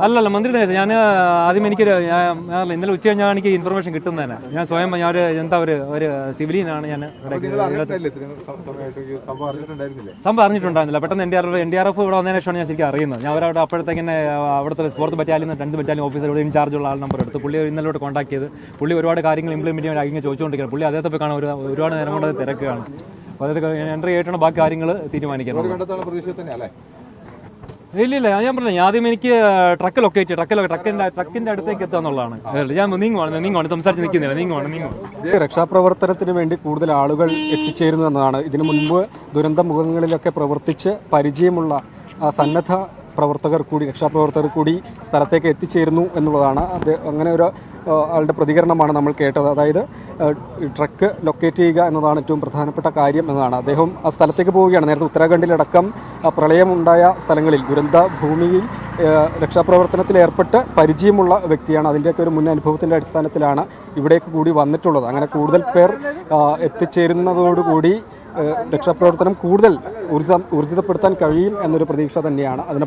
അല്ലല്ല മന്ത്രിയുടെ ഞാൻ ആദ്യം എനിക്കൊരു ഇന്നലെ ഉച്ച കഴിഞ്ഞാൽ എനിക്ക് ഇൻഫർമേഷൻ കിട്ടുന്നതന്നെ. ഞാൻ സ്വയം ഞാൻ ഒരു സിവിലിയനാണ്. ഞാൻ സംഭവം അറിഞ്ഞിട്ടുണ്ടായിരുന്നില്ല. പെട്ടെന്ന് NDRF ഇവിടെ വന്നതിന് ശേഷമാണ് ഞാൻ ശരിക്കും അറിയുന്നത്. ഞാൻ അവരവിടെ അപ്പോഴത്തേക്കിനെ അവിടുത്തെ 4th battalion 2th battalion officer ഇൻചാർജുള്ള ആൾ നമ്പർ എടുത്ത് പുള്ളി ഇന്നലോട്ട് കോൺടാക്ട് ചെയ്ത് പുള്ളി ഒരുപാട് കാര്യങ്ങൾ ഇംപ്ലിമെന്റ് ചെയ്യാൻ ഇങ്ങനെ ചോദിച്ചുകൊണ്ടിരിക്കുകയാണ്. പുള്ളി അദ്ദേഹത്തെ പോയി കാണാൻ ഒരുപാട് നേരം കൊണ്ട് തിരക്കുകയാണ്. അപ്പോൾ അതൊക്കെ എൻട്രി ആയിട്ടാണ് ബാക്കി കാര്യങ്ങൾ തീരുമാനിക്കുന്നത്. ഇല്ല ഞാൻ പറഞ്ഞില്ല. ആദ്യം എനിക്ക് ട്രക്ക് ലൊക്കേറ്റ് ട്രക്കിന്റെ അടുത്തേക്ക് എത്താന്നുള്ളതാണ്. ഞാൻ നീങ്ങുവാണ് സംസാരിച്ച് നിൽക്കുന്നില്ല. നീങ്ങുവാണ്. രക്ഷാപ്രവർത്തനത്തിന് വേണ്ടി കൂടുതൽ ആളുകൾ എത്തിച്ചേരുന്നു എന്നതാണ്. ഇതിനു മുൻപ് ദുരന്ത മുഖങ്ങളിലൊക്കെ പ്രവർത്തിച്ച് പരിചയമുള്ള സന്നദ്ധ പ്രവർത്തകർ കൂടി രക്ഷാപ്രവർത്തകർ കൂടി സ്ഥലത്തേക്ക് എത്തിച്ചേരുന്നു എന്നുള്ളതാണ്. അത് അങ്ങനെ ഒരു ആളുടെ പ്രതികരണമാണ് നമ്മൾ കേട്ടത്. അതായത് ട്രക്ക് ലൊക്കേറ്റ് ചെയ്യുക എന്നതാണ് ഏറ്റവും പ്രധാനപ്പെട്ട കാര്യം എന്നതാണ്. അദ്ദേഹം ആ സ്ഥലത്തേക്ക് പോവുകയാണ്. നേരത്തെ ഉത്തരാഖണ്ഡിലടക്കം പ്രളയമുണ്ടായ സ്ഥലങ്ങളിൽ ദുരന്ത ഭൂമിയിൽ രക്ഷാപ്രവർത്തനത്തിൽ ഏർപ്പെട്ട് പരിചയമുള്ള വ്യക്തിയാണ്. അതിൻ്റെയൊക്കെ ഒരു മുൻ അനുഭവത്തിൻ്റെ അടിസ്ഥാനത്തിലാണ് ഇവിടേക്ക് കൂടി വന്നിട്ടുള്ളത്. അങ്ങനെ കൂടുതൽ പേർ എത്തിച്ചേരുന്നതോടുകൂടി രക്ഷാപ്രവർത്തനം കൂടുതൽ ഊർജിതപ്പെടുത്താൻ കഴിയും എന്നൊരു പ്രതീക്ഷ തന്നെയാണ്. അതിനെ